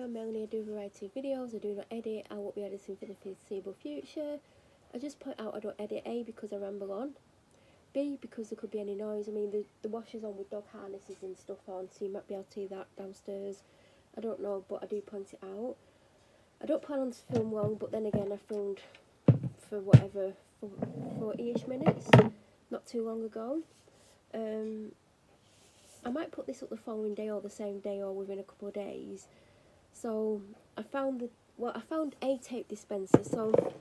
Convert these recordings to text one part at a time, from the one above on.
I'm Melanie. I do a variety of videos. I do not edit. I won't be editing for the foreseeable future. I just point out I don't edit, A, because I ramble on, B, because there could be any noise. I mean, the washer's on with dog harnesses and stuff on, so you might be able to hear that downstairs. I don't know, but I do point it out. I don't plan on to film long, but then again, I filmed for whatever, 40-ish minutes, not too long ago. I might put this up the following day or the same day or within a couple of days. So I found a tape dispenser. So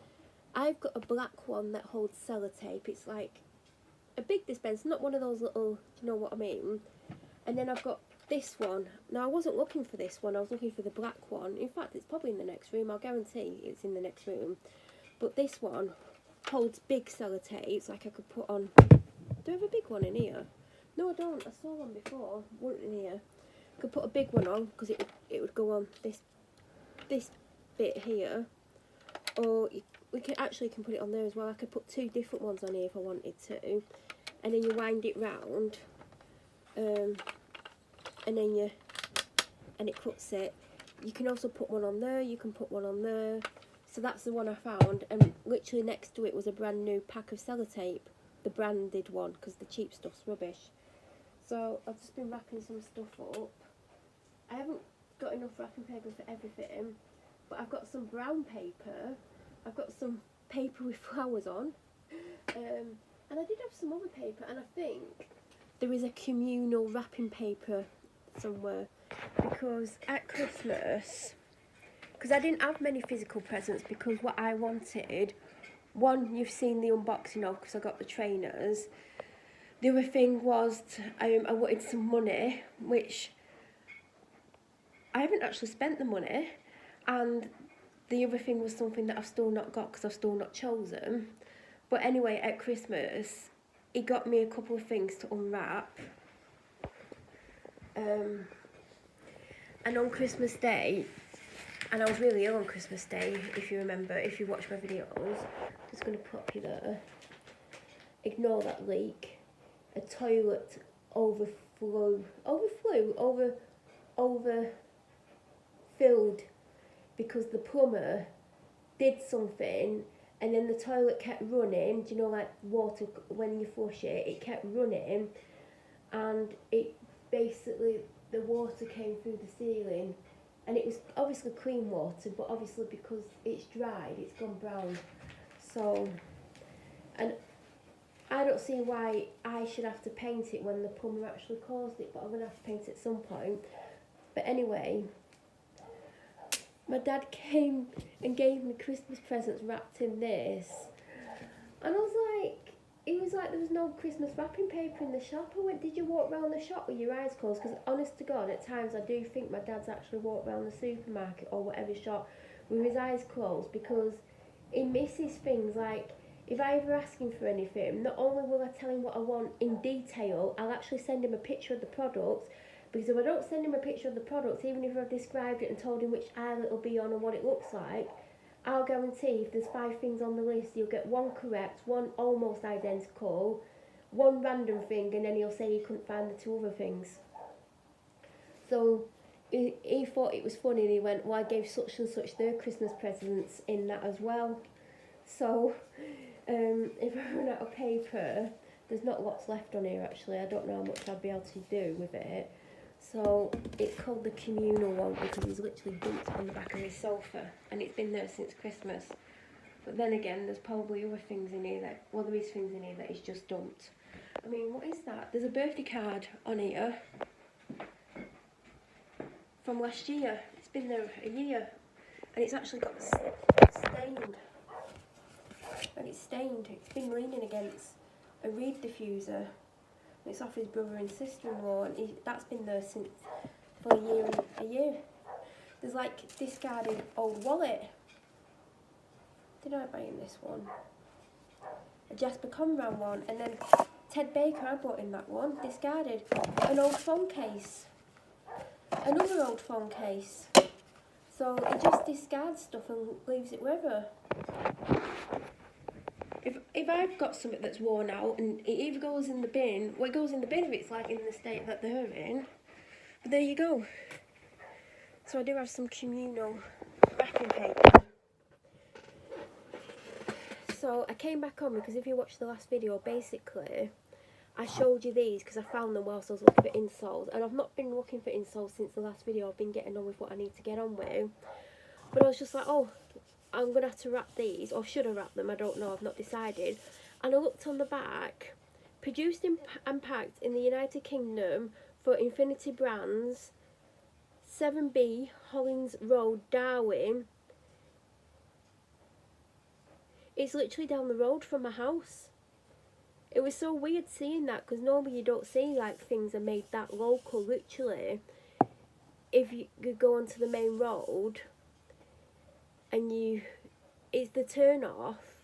I've got a black one that holds sellotape. It's like a big dispenser, not one of those little, you know what I mean? And then I've got this one. Now I wasn't looking for this one, I was looking for the black one. In fact, it's probably in the next room. I'll guarantee it's in the next room. But this one holds big sellotapes, like I could put on... Do I have a big one in here? No, I don't. I saw one before. One in here. I could put a big one on because it would go on this bit here, or we can put it on there as well. I could put two different ones on here if I wanted to, and then you wind it round, and it cuts it. You can also put one on there. You can put one on there. So that's the one I found, and literally next to it was a brand new pack of sellotape, the branded one, because the cheap stuff's rubbish. So I've just been wrapping some stuff up. I haven't got enough wrapping paper for everything, but I've got some brown paper. I've got some paper with flowers on, and I did have some other paper, and I think there is a communal wrapping paper somewhere, because at Christmas, because I didn't have many physical presents, because what I wanted, one, you've seen the unboxing of, because I got the trainers. The other thing was I wanted some money, which I haven't actually spent the money, and the other thing was something that I've still not got because I've still not chosen. But anyway, at Christmas, he got me a couple of things to unwrap. And on Christmas Day, and I was really ill on Christmas Day, if you remember, if you watch my videos, I'm just going to pop you there. Ignore that leak. A toilet overfilled because the plumber did something, and then the toilet kept running. Do you know, like water, when you flush it, it kept running, and it basically, the water came through the ceiling, and it was obviously clean water, but obviously because it's dried, it's gone brown. So, and I don't see why I should have to paint it when the plumber actually caused it, but I'm going to have to paint it at some point. But anyway, my dad came and gave me Christmas presents wrapped in this. And I was like, he was like, there was no Christmas wrapping paper in the shop. I went, did you walk around the shop with your eyes closed? Because honest to God, at times I do think my dad's actually walked around the supermarket or whatever shop with his eyes closed, because he misses things. Like, if I ever ask him for anything, not only will I tell him what I want in detail, I'll actually send him a picture of the products, because if I don't send him a picture of the products, even if I've described it and told him which aisle it'll be on and what it looks like, I'll guarantee if there's 5 things on the list, you'll get one correct, one almost identical, one random thing, and then he'll say he couldn't find the 2 other things. So he thought it was funny, and he went, well, I gave such and such their Christmas presents in that as well. So if I run out of paper, there's not lots left on here actually. I don't know how much I'll be able to do with it. So it's called the communal one because he's literally dumped it on the back of his sofa, and it's been there since Christmas. But then again, there's probably other things in here that, well, there is things in here that he's just dumped. I mean, what is that? There's a birthday card on here from last year. It's been there a year, and it's actually got stained. And it's stained. It's been leaning against a reed diffuser. It's off his brother and sister-in-law, and that's been there since for a year. There's like discarded old wallet. Did I buy him this one? A Jasper Conran one, and then Ted Baker, I bought him that one, discarded. An old phone case. Another old phone case. So he just discards stuff and leaves it wherever. If I've got something that's worn out and it either goes in the bin, well, it goes in the bin if it's like in the state that they're in. But there you go. So I do have some communal wrapping paper. So I came back on because if you watched the last video, basically I showed you these because I found them whilst I was looking for insoles, and I've not been looking for insoles since the last video. I've been getting on with what I need to get on with, but I was just like, oh, I'm going to have to wrap these, or should I wrap them? I don't know, I've not decided. And I looked on the back, produced and packed in the United Kingdom for Infinity Brands, 7B Hollins Road, Darwin. It's literally down the road from my house. It was so weird seeing that, because normally you don't see like things are made that local. Literally, if you go onto the main road and it's the turn off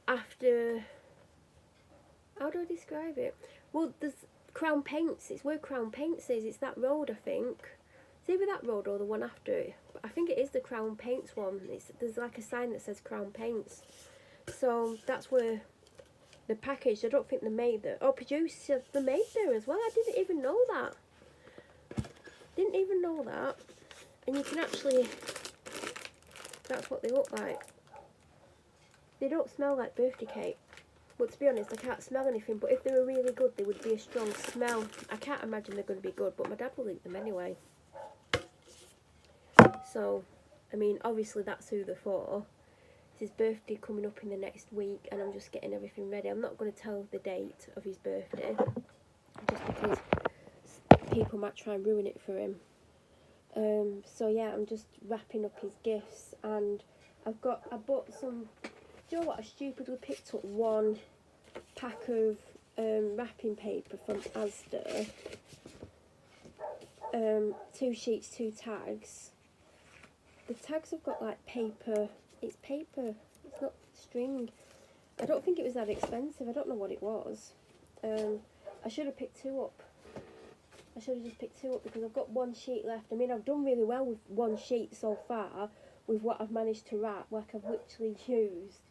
after, how do I describe it? Well, there's Crown Paints, it's where Crown Paints is, it's that road I think. It's either that road or the one after it, but I think it is the Crown Paints one. There's like a sign that says Crown Paints. So that's where the package, I don't think they made there. Oh, producer, they made there as well. I didn't even know that. Didn't even know that. And you can actually, that's what they look like. They don't smell like birthday cake. But to be honest, I can't smell anything. But if they were really good, they would be a strong smell. I can't imagine they're going to be good, but my dad will eat them anyway. So, I mean, obviously that's who they're for. It's his birthday coming up in the next week, and I'm just getting everything ready. I'm not going to tell the date of his birthday, just because people might try and ruin it for him. So yeah, I'm just wrapping up his gifts, and I bought some, do you know what, I stupidly picked up one pack of wrapping paper from Asda, 2 sheets, 2 tags. The tags have got like paper, it's paper, it's not string. I don't think it was that expensive, I don't know what it was. I should have picked 2 up. I should have just picked 2 up because I've got 1 sheet left. I mean, I've done really well with 1 sheet so far with what I've managed to wrap. Like, I've literally used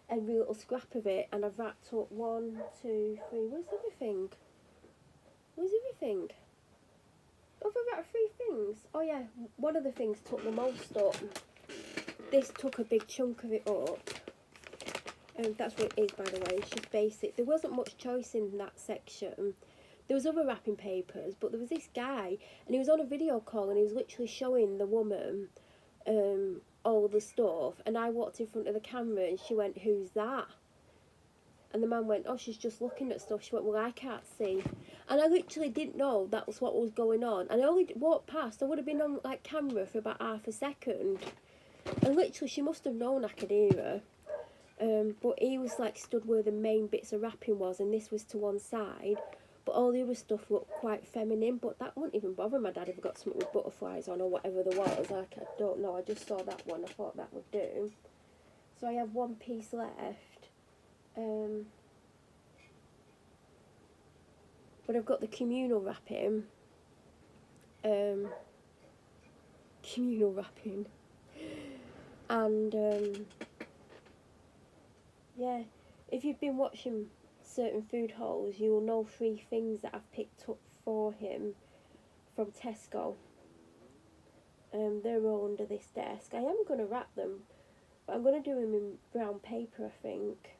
every little scrap of it, and I've wrapped up 1, 2, 3. Where's everything? Where's everything? Oh, I've wrapped 3 things. Oh yeah, one of the things took the most up. This took a big chunk of it up. That's what it is, by the way. It's just basic. There wasn't much choice in that section. There was other wrapping papers, but there was this guy, and he was on a video call, and he was literally showing the woman all the stuff, and I walked in front of the camera, and she went, "Who's that?" And the man went, "Oh, she's just looking at stuff." She went, "Well, I can't see." And I literally didn't know that was what was going on, and I only walked past. I would have been on like camera for about half a second, and literally she must have known I could hear her. But he was like stood where the main bits of wrapping was, and this was to one side. But all the other stuff looked quite feminine, but that wouldn't even bother my dad if I got something with butterflies on or whatever there was. Like, I don't know, I just saw that one, I thought that would do. So I have 1 piece left. But I've got the communal wrapping. Communal wrapping. And, yeah, if you've been watching certain food hauls, you will know 3 things that I've picked up for him from Tesco. They're all under this desk. I am going to wrap them, but I'm going to do them in brown paper, I think.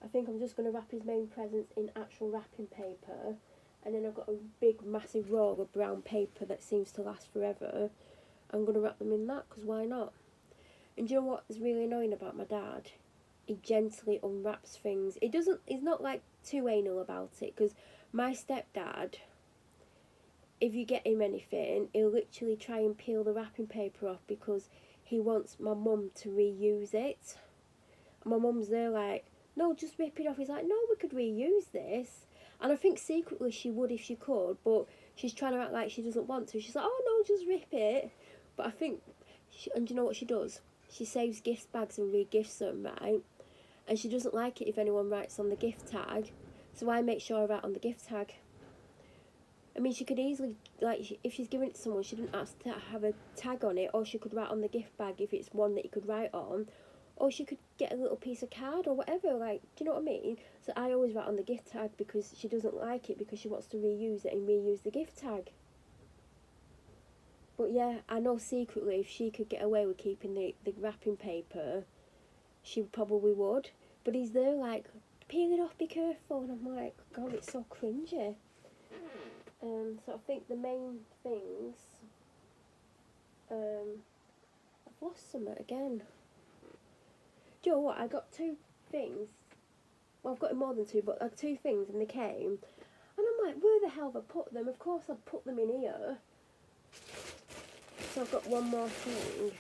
I think I'm just going to wrap his main presents in actual wrapping paper, and then I've got a big massive roll of brown paper that seems to last forever. I'm going to wrap them in that, because why not? And do you know what is really annoying about my dad? He gently unwraps things. He's not like too anal about it, because my stepdad, if you get him anything, he'll literally try and peel the wrapping paper off because he wants my mum to reuse it. And my mum's there like, "No, just rip it off." He's like, "No, we could reuse this." And I think secretly she would if she could, but she's trying to act like she doesn't want to. She's like, "Oh no, just rip it." But I think, and do you know what she does? She saves gift bags and re-gifts them, right? And she doesn't like it if anyone writes on the gift tag, so I make sure I write on the gift tag. I mean, she could easily, like, if she's giving it to someone, she didn't ask to have a tag on it, or she could write on the gift bag if it's one that you could write on, or she could get a little piece of card or whatever, like, do you know what I mean? So I always write on the gift tag because she doesn't like it, because she wants to reuse it and reuse the gift tag. But yeah, I know secretly if she could get away with keeping the wrapping paper, she probably would. But he's there like, peel it off, be careful. And I'm like, God, it's so cringy. So I think the main things, I've lost some again. Do you know what? I got 2 things. Well, I've got more than 2, but 2 things, and they came. And I'm like, where the hell have I put them? Of course I've put them in here. So I've got one more thing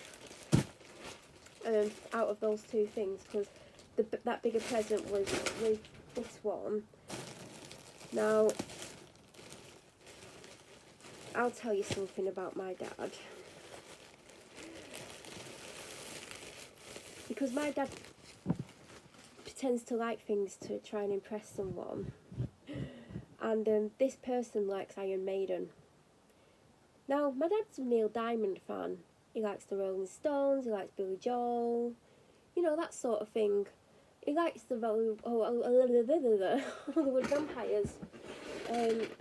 out of those 2 things, because that bigger present was with this one. Now, I'll tell you something about my dad. Because my dad pretends to like things to try and impress someone. And this person likes Iron Maiden. Now, my dad's a Neil Diamond fan. He likes the Rolling Stones, he likes Billy Joel, you know, that sort of thing. He likes the Hollywood Vampires.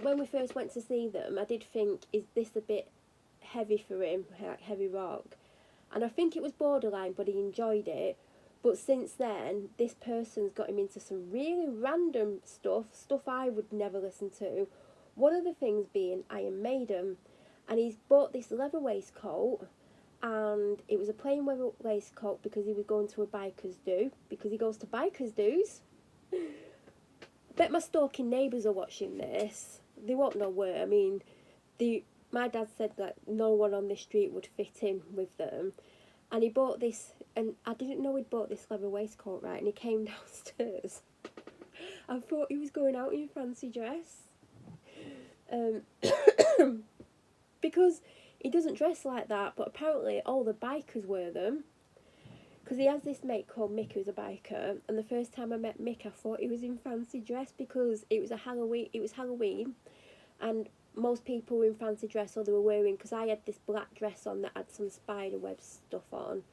When we first went to see them, I did think, is this a bit heavy for him, like heavy rock? And I think it was borderline, but he enjoyed it. But since then, this person's got him into some really random stuff I would never listen to. One of the things being Iron Maiden. And he's bought this leather waistcoat, and it was a plain leather waistcoat because he was going to a biker's do, because he goes to biker's do's. Bet my stalking neighbours are watching this. They won't know where. I mean, my dad said that no one on the street would fit in with them. And he bought this, and I didn't know he'd bought this leather waistcoat, right? And he came downstairs. I thought he was going out in fancy dress. Because he doesn't dress like that, but apparently all the bikers wear them. Because he has this mate called Mick who's a biker, and the first time I met Mick I thought he was in fancy dress because it was Halloween, and most people were in fancy dress, or they were wearing, because I had this black dress on that had some spider web stuff on.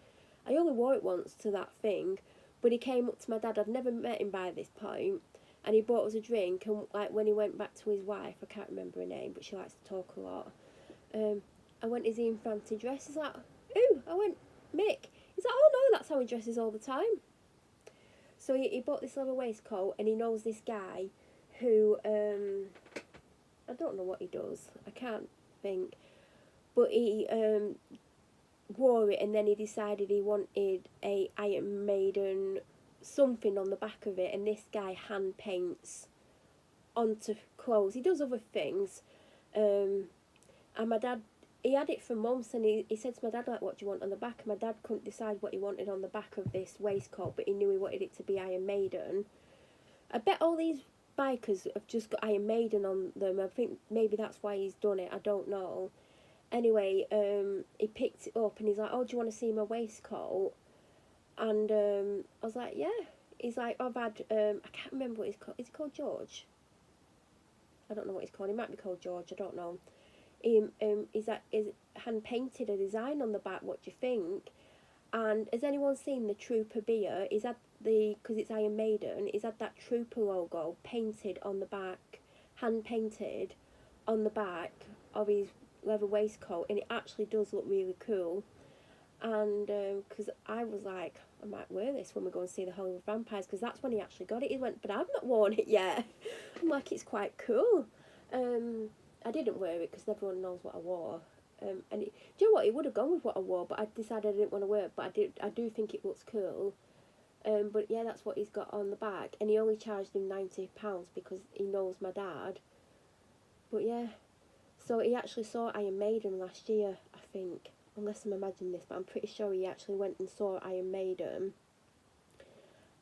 I only wore it once to that thing, but he came up to my dad, I'd never met him by this point, and he bought us a drink, and like when he went back to his wife, I can't remember her name, but she likes to talk a lot, I went, is he in fancy dress? He's like, ooh, I went, Mick. He's like, oh no, that's how he dresses all the time. So he bought this leather waistcoat, and he knows this guy who, I don't know what he does, I can't think, but he wore it, and then he decided he wanted a Iron Maiden something on the back of it, and this guy hand paints onto clothes. He does other things, and my dad, he had it for months, and he said to my dad, like, what do you want on the back? And my dad couldn't decide what he wanted on the back of this waistcoat, but he knew he wanted it to be Iron Maiden. I bet all these bikers have just got Iron Maiden on them. I think maybe that's why he's done it, I don't know. Anyway, he picked it up, and he's like, oh, do you want to see my waistcoat? And I was like, yeah. He's like, I've had, I can't remember what he's called. Is he called George? I don't know what he's called. He might be called George, I don't know. Is hand painted a design on the back, what do you think? And has anyone seen the Trooper beer? Is that because it's Iron Maiden, is that Trooper logo painted on the back, hand painted on the back of his leather waistcoat, and it actually does look really cool. And because I was like, I might wear this when we go and see the Hollywood Vampires, because that's when he actually got it. He went, but I've not worn it yet. I'm like, it's quite cool. I didn't wear it because everyone knows what I wore. And do you know what? It would have gone with what I wore, but I decided I didn't want to wear it. But I do think it looks cool. But yeah, that's what he's got on the back, and he only charged him £90 because he knows my dad. But yeah, so he actually saw Iron Maiden last year, I think, unless I'm imagining this, but I'm pretty sure he actually went and saw Iron Maiden.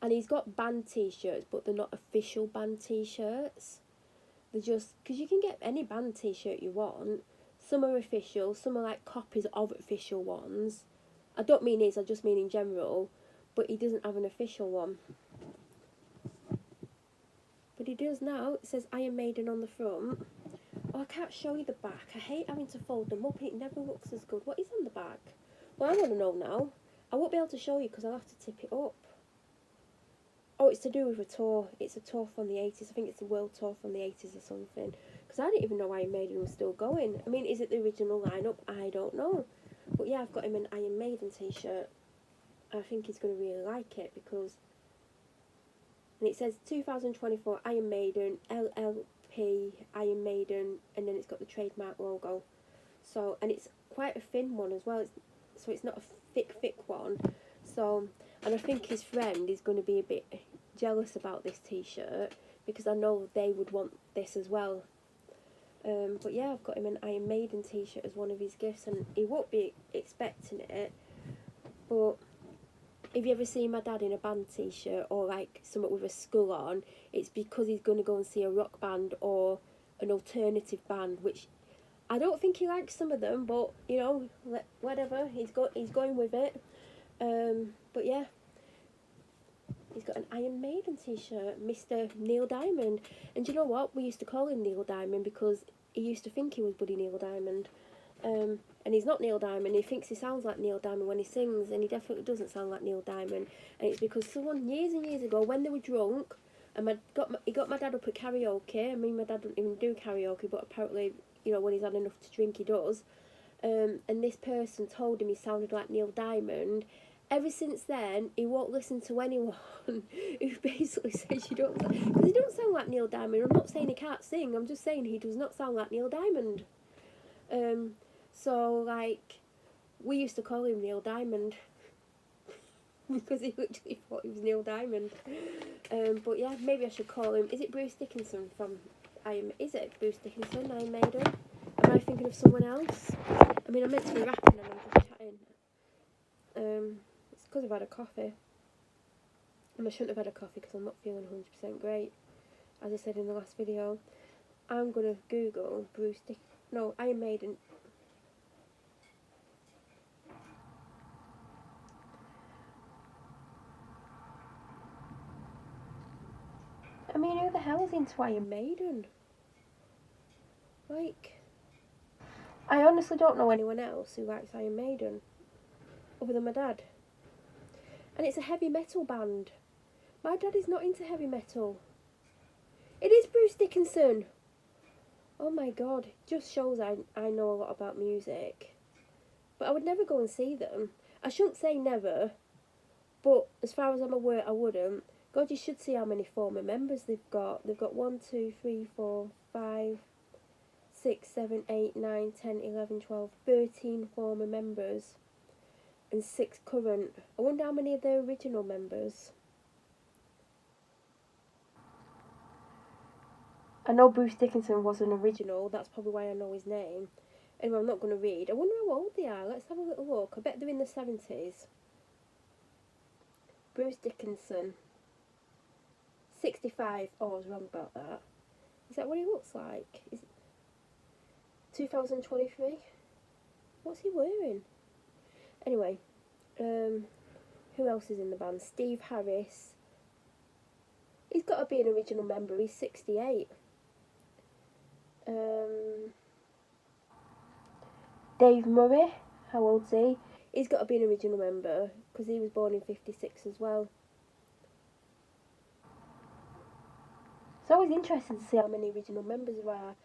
And he's got band t-shirts, but they're not official band t-shirts. They're just, because you can get any band t-shirt you want. Some are official, some are like copies of official ones. I don't mean his, I just mean in general. But he doesn't have an official one. But he does now. It says Iron Maiden on the front. Oh, I can't show you the back. I hate having to fold them up and it never looks as good. What is on the back? Well, I want to know now. I won't be able to show you because I'll have to tip it up. Oh, it's to do with a tour. It's a tour from the 80s. I think it's a world tour from the 80s or something. because I didn't even know Iron Maiden was still going. I mean, is it the original lineup? I don't know. But yeah, I've got him an Iron Maiden t-shirt. I think he's going to really like it because... And it says 2024 Iron Maiden, LLP, Iron Maiden, and then it's got the trademark logo. So, and it's quite a thin one as well. So it's not a thick one. So, and I think his friend is going to be a bit jealous about this t-shirt because I know they would want this as well. But yeah, I've got him an Iron Maiden t-shirt as one of his gifts, and he won't be expecting it. But if you ever see my dad in a band t-shirt or like something with a skull on, it's because he's going to go and see a rock band or an alternative band, which I don't think he likes some of them, but you know, whatever, he's going with it. But yeah, he's got an Iron Maiden t-shirt, Mr. Neil Diamond. And do you know what? We used to call him Neil Diamond because he used to think he was Buddy Neil Diamond. And he's not Neil Diamond. He thinks he sounds like Neil Diamond when he sings, and he definitely doesn't sound like Neil Diamond. And it's because someone years and years ago, when they were drunk, and he got my dad up at karaoke. I mean, my dad doesn't even do karaoke, but apparently, you know, when he's had enough to drink, he does. And this person told him he sounded like Neil Diamond. Ever since then, he won't listen to anyone who basically says you don't, because he don't sound like Neil Diamond. I'm not saying he can't sing. I'm just saying he does not sound like Neil Diamond. So like, we used to call him Neil Diamond because he literally thought he was Neil Diamond. But yeah, maybe I should call him. Is it Bruce Dickinson from Is it Bruce Dickinson, Iron Maiden? Am I thinking of someone else? I mean, I'm meant to be rapping and I'm just chatting. It's because I've had a coffee. And I shouldn't have had a coffee because I'm not feeling 100% great. As I said in the last video, I'm going to Google Iron Maiden. I mean, who the hell is into Iron Maiden? Like, I honestly don't know anyone else who likes Iron Maiden other than my dad. And it's a heavy metal band. My dad is not into heavy metal. It is Bruce Dickinson. Oh my god, just shows I know a lot about music. But I would never go and see them. I shouldn't say never, but as far as I'm aware, I wouldn't. God, you should see how many former members they've got. They've got 1, 2, 3, 4, 5, 6, 7, 8, 9, 10, 11, 12, 13 former members. And 6 current. I wonder how many of the original members. I know Bruce Dickinson was an original, that's probably why I know his name. Anyway, I'm not going to read. I wonder how old they are. Let's have a little look. I bet they're in the 70s. Bruce Dickinson. 65. Oh, I was wrong about that. Is that what he looks like? Is it 2023? What's he wearing? Anyway, who else is in the band? Steve Harris. He's got to be an original member. He's 68. Dave Murray. How old's he? He's got to be an original member because he was born in 56 as well. It's always interesting to see how many original members there are.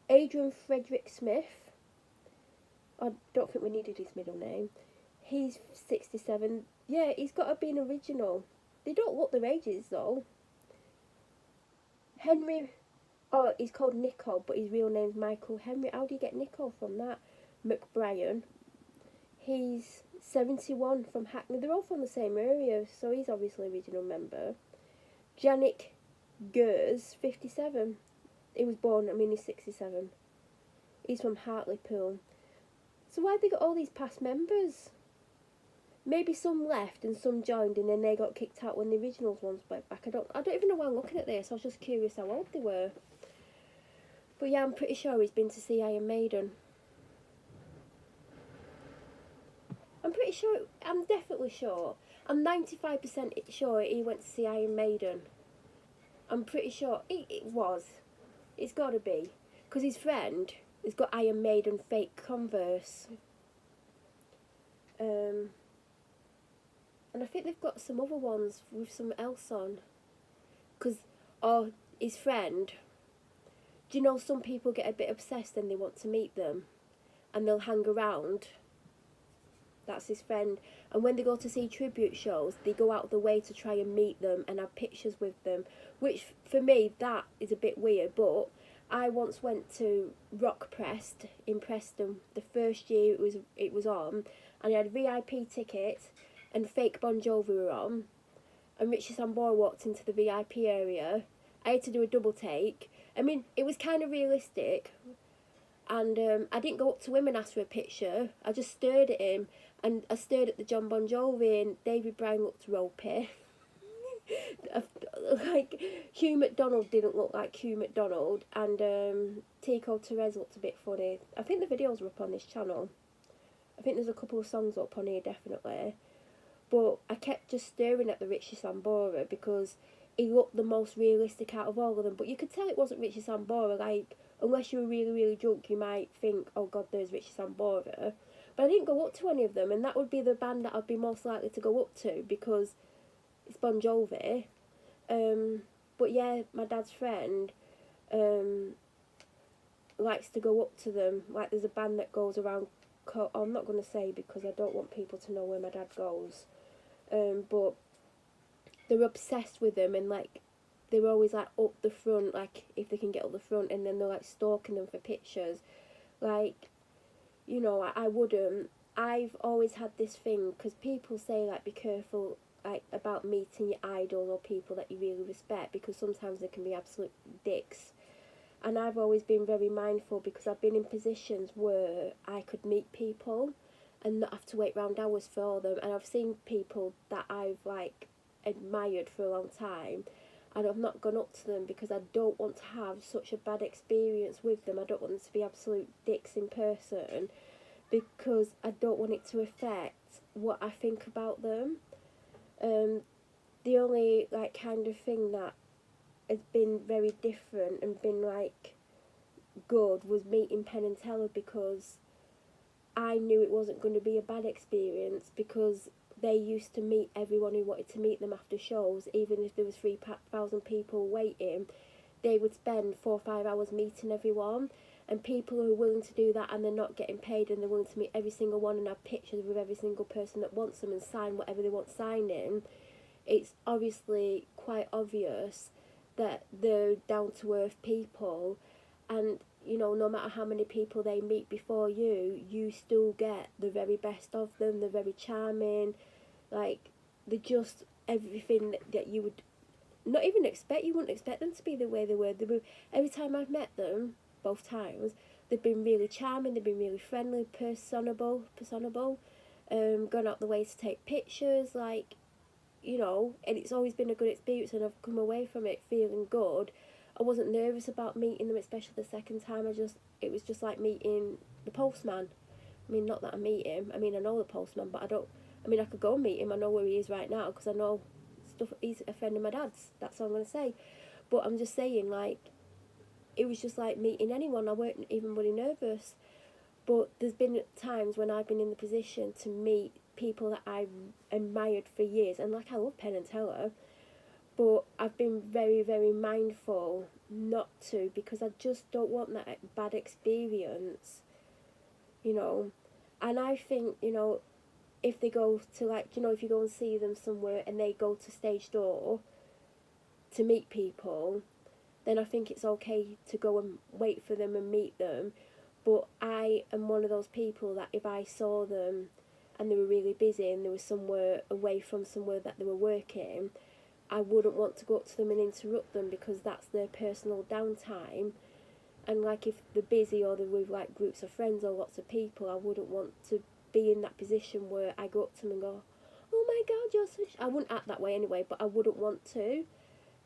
Adrian Frederick Smith. I don't think we needed his middle name. He's 67. Yeah, he's got to be an original. They don't look their ages though. Henry. Oh, he's called Nico, but his real name's Michael Henry. How do you get Nico from that? McBrien. He's 71 from Hackney. They're all from the same area, so he's obviously an original member. Janik Gers, 57. He was born, he's 67. He's from Hartlepool. So why have they got all these past members? Maybe some left and some joined and then they got kicked out when the originals ones went back. I don't even know why I'm looking at this. I was just curious how old they were. But yeah, I'm pretty sure he's been to see Iron Maiden. I'm definitely sure. I'm 95% sure he went to see Iron Maiden. I'm pretty sure it was. It's got to be. Because his friend has got Iron Maiden fake Converse. And I think they've got some other ones with something else on. Because, his friend do you know some people get a bit obsessed and they want to meet them and they'll hang around? That's his friend. And when they go to see tribute shows, they go out of the way to try and meet them and have pictures with them, which for me, that is a bit weird. But I once went to Rockprest in Preston the first year it was on, and I had VIP tickets and fake Bon Jovi were on, and Richie Sambora walked into the VIP area. I had to do a double take. I mean, it was kind of realistic, and I didn't go up to him and ask for a picture. I just stared at him, and I stared at the John Bon Jovi, and David Bryan looked ropey. Like, Hugh McDonald didn't look like Hugh McDonald, and Tico Terez looked a bit funny. I think the videos are up on this channel. I think there's a couple of songs up on here, definitely. But I kept just staring at the Richie Sambora because he looked the most realistic out of all of them. But you could tell it wasn't Richie Sambora. Like, unless you were really, really drunk, you might think, oh God, there's Richie Sambora. But I didn't go up to any of them, and that would be the band that I'd be most likely to go up to because it's Bon Jovi. But yeah, my dad's friend likes to go up to them. Like, there's a band that goes around, I'm not going to say because I don't want people to know where my dad goes. But they're obsessed with them, and like they're always like up the front, like if they can get up the front, and then they're like stalking them for pictures. Like, you know, I wouldn't. I've always had this thing because people say like be careful like about meeting your idols or people that you really respect because sometimes they can be absolute dicks. And I've always been very mindful because I've been in positions where I could meet people and not have to wait round hours for them. And I've seen people that I've like admired for a long time, and I've not gone up to them because I don't want to have such a bad experience with them. I don't want them to be absolute dicks in person because I don't want it to affect what I think about them. The only like kind of thing that has been very different and been like good was meeting Penn and Teller because I knew it wasn't going to be a bad experience because they used to meet everyone who wanted to meet them after shows. Even if there was 3,000 people waiting, they would spend 4 or 5 hours meeting everyone. And people who are willing to do that and they're not getting paid and they're willing to meet every single one and have pictures with every single person that wants them and sign whatever they want signing, it's obviously quite obvious that they're down-to-earth people. And, you know, no matter how many people they meet before you still get the very best of them. They're very charming. Like, they're just everything that you would not even expect. You wouldn't expect them to be the way they were. Every time I've met them, both times, they've been really charming, they've been really friendly, personable, gone out the way to take pictures, like, you know, and it's always been a good experience and I've come away from it feeling good. I wasn't nervous about meeting them, especially the second time. It was just like meeting the postman. I mean, not that I meet him, I mean, I know the postman, but I could go and meet him, I know where he is right now, because I know stuff, he's a friend of my dad's, that's all I'm going to say. But I'm just saying, like, it was just like meeting anyone. I weren't even really nervous. But there's been times when I've been in the position to meet people that I've admired for years. And like, I love Penn and Teller. But I've been very, very mindful not to because I just don't want that bad experience, you know. And I think, you know, if they go to like, you know, if you go and see them somewhere and they go to stage door to meet people, then I think it's okay to go and wait for them and meet them. But I am one of those people that if I saw them and they were really busy and they were somewhere away from somewhere that they were working, I wouldn't want to go up to them and interrupt them because that's their personal downtime. And like if they're busy or they're with like groups of friends or lots of people, I wouldn't want to be in that position where I go up to them and go, oh my God, you're such... I wouldn't act that way anyway, but I wouldn't want to.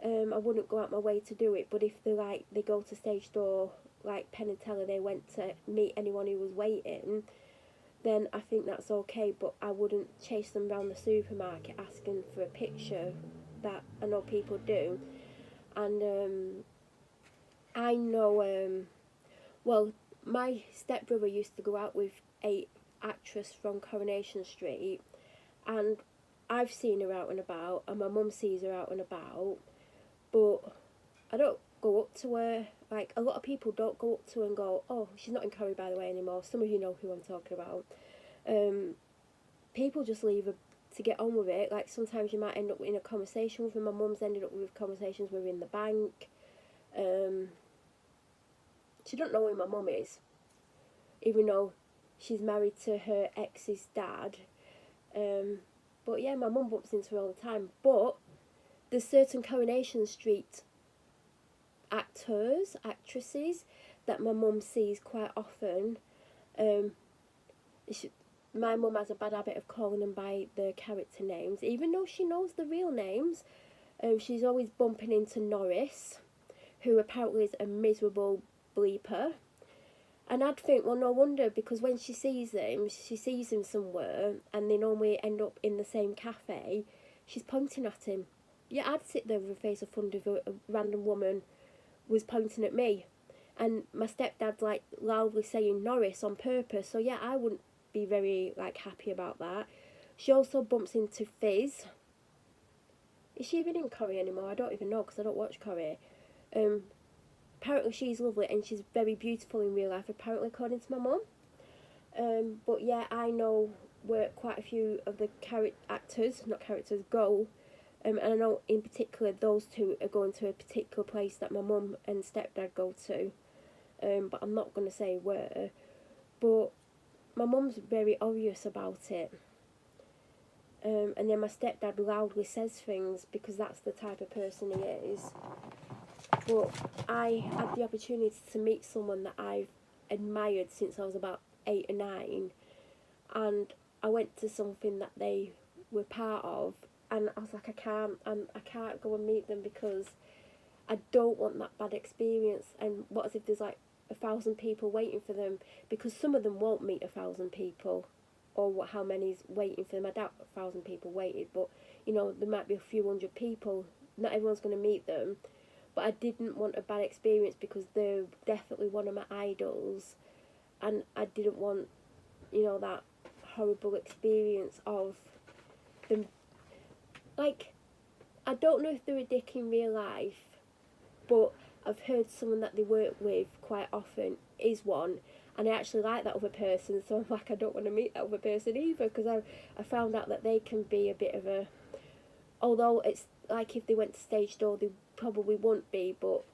I wouldn't go out my way to do it. But if they go to stage door, like Penn and Teller, they went to meet anyone who was waiting, then I think that's okay. But I wouldn't chase them around the supermarket asking for a picture that I know people do. And I know, well, my stepbrother used to go out with a actress from Coronation Street, and I've seen her out and about, and my mum sees her out and about, but I don't go up to her. Like, a lot of people don't go up to her and go, oh, she's not in Corrie, by the way, anymore. Some of you know who I'm talking about. People just leave her to get on with it. Like, sometimes you might end up in a conversation with her. My mum's ended up with conversations with her in the bank. She don't know who my mum is, even though she's married to her ex's dad. But yeah, my mum bumps into her all the time. But there's certain Coronation Street actresses that my mum sees quite often. My mum has a bad habit of calling them by their character names, even though she knows the real names. She's always bumping into Norris, who apparently is a miserable bleeper. And I'd think, well, no wonder, because when she sees him somewhere, and they normally end up in the same cafe, she's pointing at him. Yeah, I'd sit there with a face of fun if a random woman was pointing at me. And my stepdad's, like, loudly saying Norris on purpose, so yeah, I wouldn't be very, like, happy about that. She also bumps into Fizz. Is she even in Corrie anymore? I don't even know, because I don't watch Corrie. Apparently she's lovely and she's very beautiful in real life, apparently, according to my mum. But yeah, I know where quite a few of the actors go. And I know in particular those two are going to a particular place that my mum and stepdad go to. But I'm not going to say where. But my mum's very obvious about it. And then my stepdad loudly says things because that's the type of person he is. But I had the opportunity to meet someone that I've admired since I was about 8 or 9. And I went to something that they were part of. And I was like, I can't go and meet them because I don't want that bad experience. And what if there's like 1,000 people waiting for them? Because some of them won't meet 1,000 people, or how many's waiting for them. I doubt 1,000 people waited, but you know, there might be a few hundred people. Not everyone's going to meet them. But I didn't want a bad experience because they're definitely one of my idols, and I didn't want, you know, that horrible experience of them. Like, I don't know if they're a dick in real life, but I've heard someone that they work with quite often is one, and I actually like that other person, so I'm like, I don't want to meet that other person either, because I found out that they can be a bit of a, although it's like if they went to stage door they probably wouldn't be, but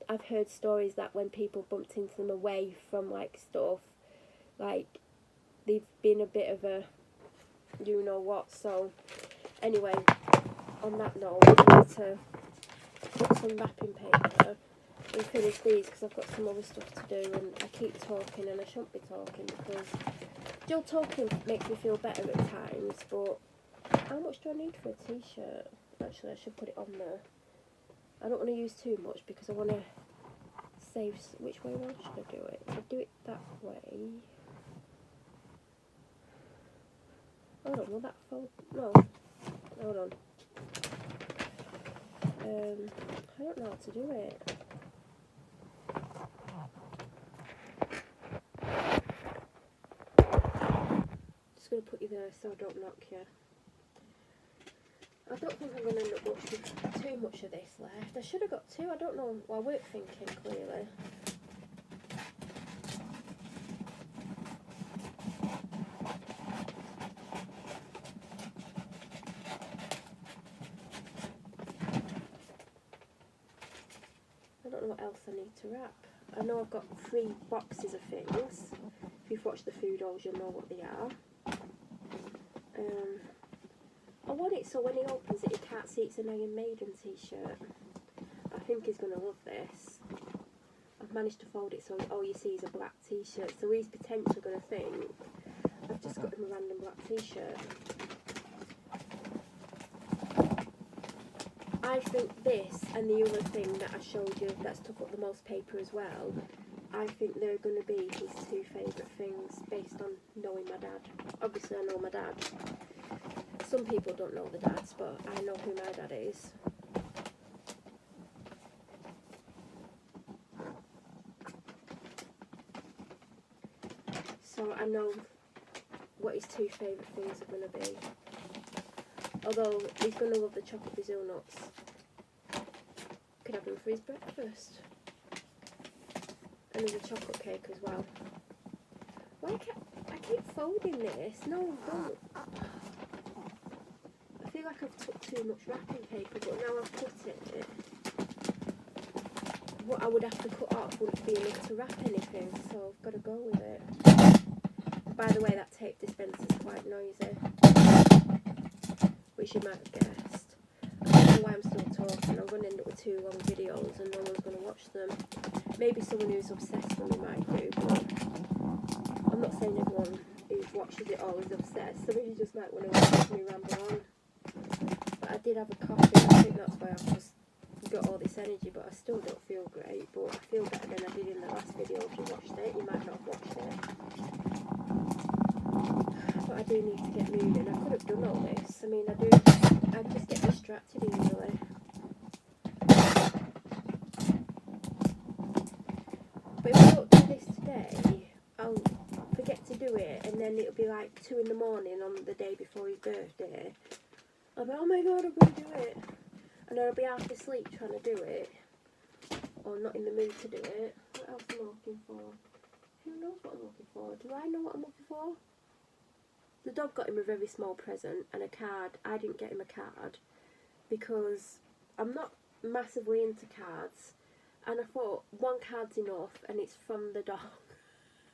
I've heard stories that when people bumped into them away from like stuff, like they've been a bit of a you know what. So anyway, on that note, I need to put some wrapping paper and finish these because I've got some other stuff to do, and I keep talking and I shouldn't be talking because still talking makes me feel better at times. But how much do I need for a t-shirt? Actually, I should put it on there. I don't want to use too much because I want to save. Which way around should I do it? If I do it that way. Hold on, will that fold? No. Hold on. I don't know how to do it. Just going to put you there so I don't knock you. I don't think I'm going to end up with too much of this left. I should have got 2. I don't know. Well, I weren't thinking clearly. I don't know what else I need to wrap. I know I've got 3 boxes of things. If you've watched the food hauls, you'll know what they are. I want it so when he opens it, he can't see it's an Iron Maiden t-shirt. I think he's going to love this. I've managed to fold it so all you see is a black t-shirt. So he's potentially going to think I've just got him a random black t-shirt. I think this and the other thing that I showed you that's took up the most paper as well, I think they're going to be his 2 favourite things based on knowing my dad. Obviously I know my dad. Some people don't know the dads, but I know who my dad is. So I know what his 2 favourite things are going to be. Although he's going to love the chocolate Brazil nuts. Could have them for his breakfast. And there's a chocolate cake as well. Why can't I keep folding this? No, don't. I feel like I've took too much wrapping paper, but now I've cut it. What I would have to cut off wouldn't be enough to wrap anything, so I've got to go with it. By the way, that tape dispenser is quite noisy, which you might have guessed. I don't know why I'm still talking. I'm going to end up with 2 long videos and no one's going to watch them. Maybe someone who's obsessed with me might do, but I'm not saying everyone who watches it all is obsessed. Some of you just might want to watch me ramble on. But I did have a coffee, I think that's why I've just got all this energy, but I still don't feel great. But I feel better than I did in the last video. If you watched it, you might not have watched it. But I do need to get moving. I could have done all this. I mean, I just get distracted easily. But if I don't do this today, I'll forget to do it, and then it'll be like 2 in the morning on the day before his birthday. I'll be, oh my god, I'm going to do it. And I'll be half asleep trying to do it, or not in the mood to do it. What else am I looking for? Who knows what I'm looking for? Do I know what I'm looking for? The dog got him a very small present and a card. I didn't get him a card because I'm not massively into cards, and I thought 1 card's enough, and it's from the dog.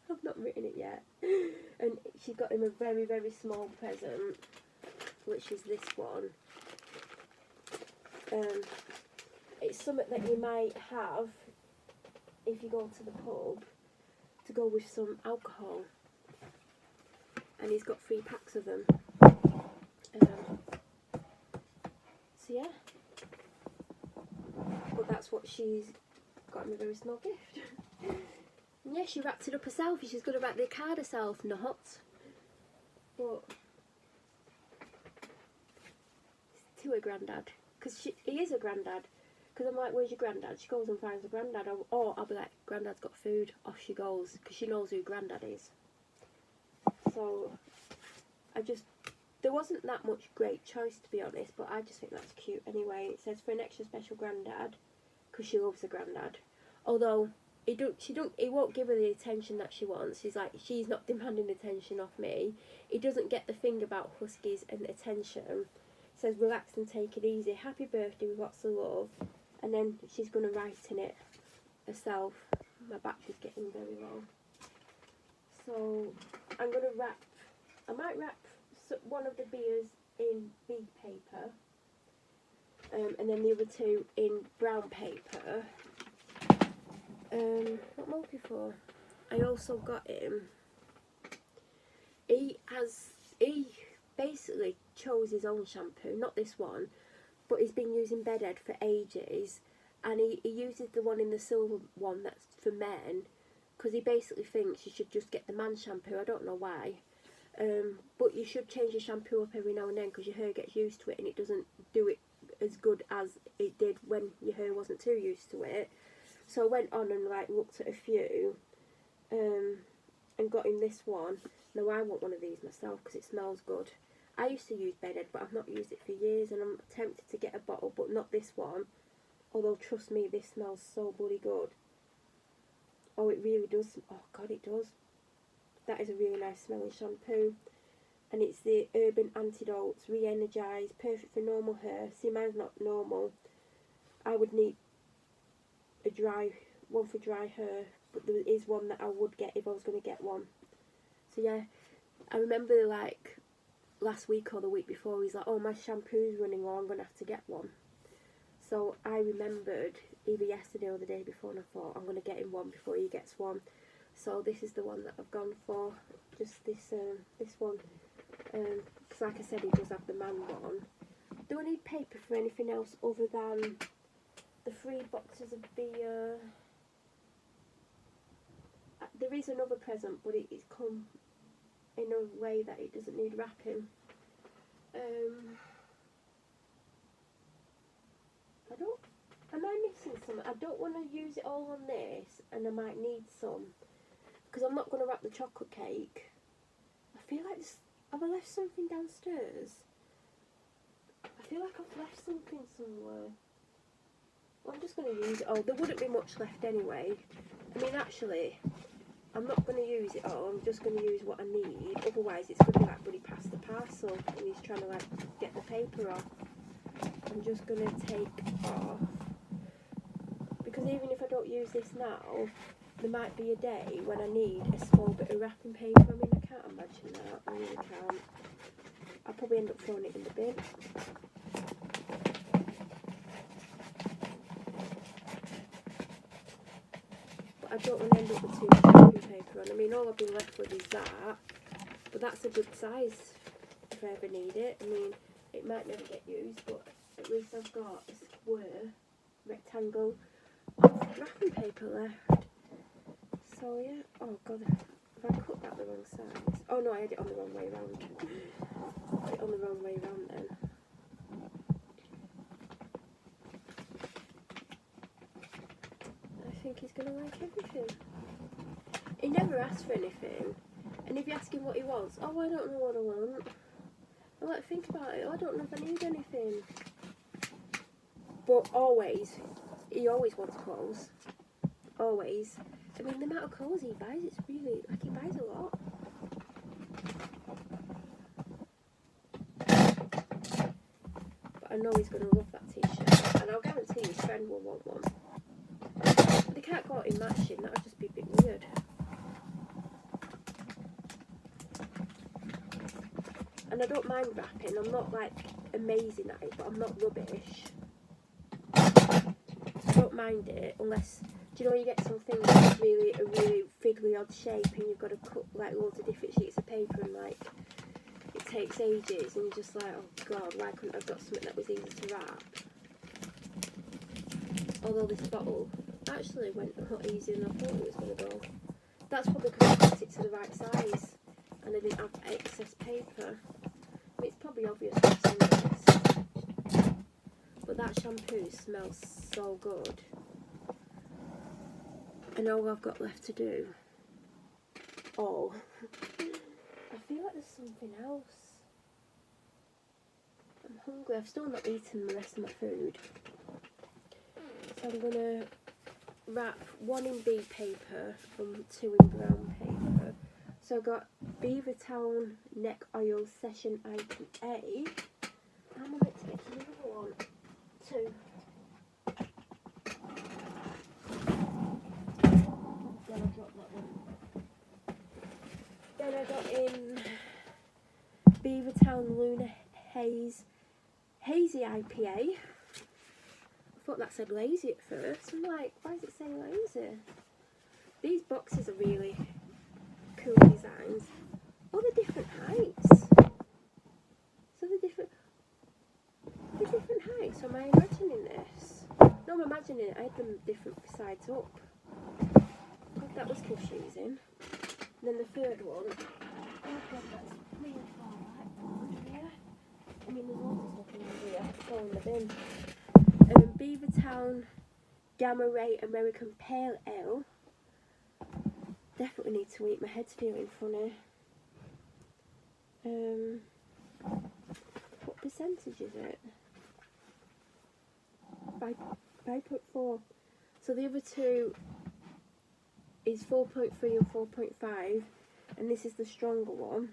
I've not written it yet. And she got him a very, very small present, which is this one. It's something that you might have if you go to the pub to go with some alcohol, and he's got 3 packs of them. So yeah, but that's what she's got him, a very small gift. And yeah, she wrapped it up herself. She's going to wrap the card herself, not. But to her granddad, because he is a granddad. Because I'm like, where's your granddad? She goes and finds her granddad. Or I'll be like, granddad's got food. Off she goes, because she knows who granddad is. So there wasn't that much great choice, to be honest, but I just think that's cute anyway. It says for an extra special granddad, because she loves her granddad. Although he won't give her the attention that she wants. She's not demanding attention off me. He doesn't get the thing about huskies and attention. It says relax and take it easy. Happy birthday with lots of love. And then she's going to write in it herself. My battery's getting very low. So I'm going to I might wrap one of the beers in big paper, and then the other 2 in brown paper. What am I looking for? I also got him. He basically chose his own shampoo, not this one, but he's been using Bedhead for ages, and he uses the one in the silver one that's for men, because he basically thinks you should just get the man shampoo. I don't know why. But you should change your shampoo up every now and then, because your hair gets used to it and it doesn't do it as good as it did when your hair wasn't too used to it. So I went on and looked at a few, and got in this one. Now I want one of these myself because it smells good. I used to use Bedhead, but I've not used it for years, and I'm tempted to get a bottle, but not this one. Although trust me, this smells so bloody good. Oh, it really does. Oh god, it does. That is a really nice smelling shampoo, and it's the Urban Antidotes Re-Energize, perfect for normal hair. See, mine's not normal. I would need one for dry hair, but there is one that I would get if I was going to get one. So yeah, I remember last week or the week before, he's like, oh, my shampoo's running low, I'm going to have to get one. So I remembered either yesterday or the day before, and I thought I'm going to get him one before he gets one. So this is the one that I've gone for, just this one, because like I said, he does have the man one. Do I need paper for anything else other than the 3 boxes of beer? There is another present, but it's come in a way that it doesn't need wrapping. Am I missing something? I don't want to use it all on this, and I might need some, because I'm not going to wrap the chocolate cake. I feel like have I left something downstairs? I feel like I've left something somewhere. I'm just going to use it all. There wouldn't be much left anyway. I mean, actually, I'm not going to use it all. I'm just going to use what I need. Otherwise, it's going to be like bloody past the parcel, and he's trying to like get the paper off. I'm just going to take off, because even if I don't use this now, there might be a day when I need a small bit of wrapping paper. I mean, I can't imagine that. I really can't. I'll probably end up throwing it in the bin. But I don't want to end up with too much wrapping paper on. I mean, all I've been left with is that. But that's a good size if I ever need it. I mean, it might never get used, but at least I've got a square rectangle of wrapping paper left. So yeah, oh god, have I cut that the wrong size? Oh no, I had it on the wrong way round. Put it on the wrong way round then. I think he's gonna like everything. He never asks for anything, and if you ask him what he wants, oh I don't know what I want. I like think about it. Oh, I don't know if I need anything. But always, he always wants clothes. Always. I mean, the amount of clothes he buys, it's really, like, he buys a lot. But I know he's going to love that t-shirt, and I'll guarantee his friend will want one. But they can't go out in matching, that would just be a bit weird. And I don't mind wrapping, I'm not, like, amazing at it, but I'm not rubbish. I don't mind it, unless... Do you know you get something that's really a really fiddly odd shape and you've got to cut like loads of different sheets of paper and like it takes ages and you're just like, oh god, why couldn't I have got something that was easy to wrap? Although this bottle actually went a lot easier than I thought it was going to go. That's probably because I cut it to the right size and I didn't have excess paper. I mean, it's probably obvious what's in this, but that shampoo smells so good. And all I've got left to do, I feel like there's something else. I'm hungry, I've still not eaten the rest of my food. So I'm going to wrap 1 in bee paper and 2 in brown paper. So I've got Beavertown Neck Oil Session Item A. How am I meant to get to the other one? 2. Then I dropped that one. Then I got in Beavertown Luna Hazy IPA. I thought that said lazy at first. I'm like, why does it say lazy? These boxes are really cool designs. Oh, they're different heights. So they're different heights. Am I imagining this? No, I'm imagining it. I had them different sides up. God, that was confusing. And then the third one. Oh god, that's really far right here. I mean, there's loads of stuff in here. Go in the bin. Beavertown Gamma Ray American Pale Ale. Definitely need to eat. My head's feeling funny. What percentage is it? 5.4. So the other two is 4.3 and 4.5, and this is the stronger one.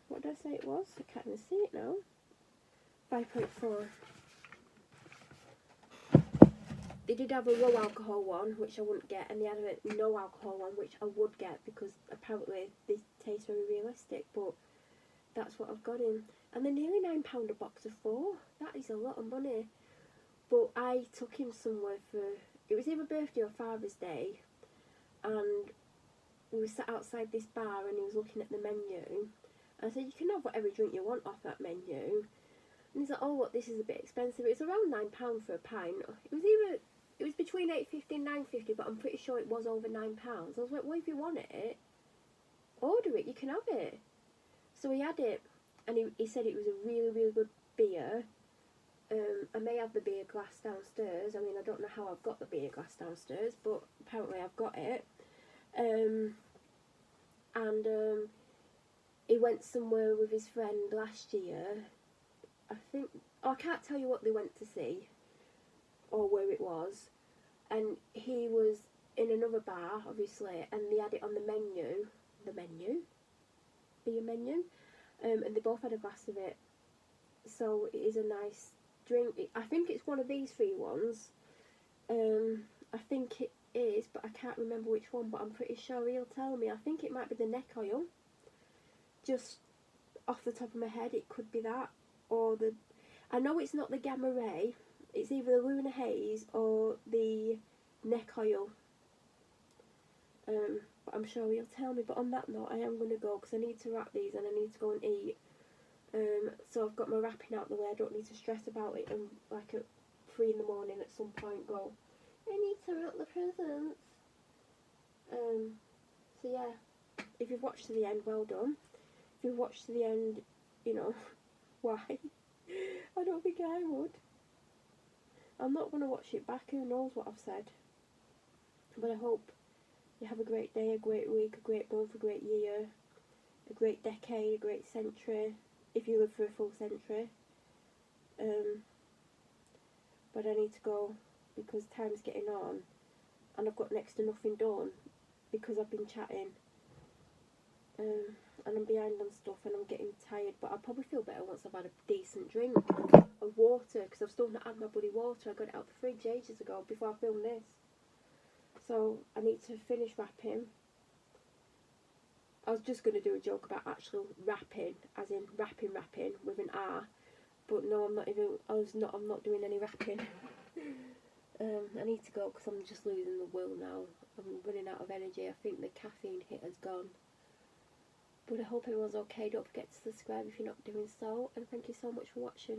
What did I say it was? I can't even see it now. 5.4. They did have a low alcohol one, which I wouldn't get, and they had a no alcohol one, which I would get because apparently they taste very realistic, but that's what I've got in. And they're nearly £9 a box of 4. That is a lot of money. But I took him somewhere for, it was either birthday or Father's Day, and we were sat outside this bar and he was looking at the menu. And I said, you can have whatever drink you want off that menu. And he's like, oh, what, this is a bit expensive. It's around £9 for a pint. It was between £8.50 and £9.50, but I'm pretty sure it was over £9. I was like, well, if you want it, order it, you can have it. So he had it, and he said it was a really, really good beer. I may have the beer glass downstairs. I mean, I don't know how I've got the beer glass downstairs, but apparently I've got it. He went somewhere with his friend last year. I think I can't tell you what they went to see or where it was, and he was in another bar, obviously, and they had it on the menu, be a menu, and they both had a glass of it. So it is a nice drink. I think it's one of these three ones. I think it is, but I can't remember which one, but I'm pretty sure he'll tell me. I think it might be the neck oil. Just off the top of my head, it could be that, or the... I know it's not the Gamma Ray. It's either the Lunar Haze or the neck oil. But I'm sure he'll tell me. But on that note, I am going to go because I need to wrap these and I need to go and eat. So I've got my wrapping out the way. I don't need to stress about it and like at 3 in the morning at some point go, I need to wrap the presents. So yeah, if you've watched to the end, well done. If you've watched to the end, you know, why? I don't think I would. I'm not going to watch it back, who knows what I've said. But I hope you have a great day, a great week, a great month, a great year, a great decade, a great century, if you live for a full century. But I need to go because time's getting on and I've got next to nothing done because I've been chatting. And I'm behind on stuff and I'm getting tired, but I'll probably feel better once I've had a decent drink of water, because I've still not had my bloody water. I got it out the fridge ages ago before I filmed this. So I need to finish wrapping. I was just going to do a joke about actual wrapping, as in wrapping with an R, but no, I'm not doing any wrapping. I need to go because I'm just losing the will now. I'm running out of energy. I think the caffeine hit has gone. But I hope everyone's okay. Don't forget to subscribe if you're not doing so. And thank you so much for watching.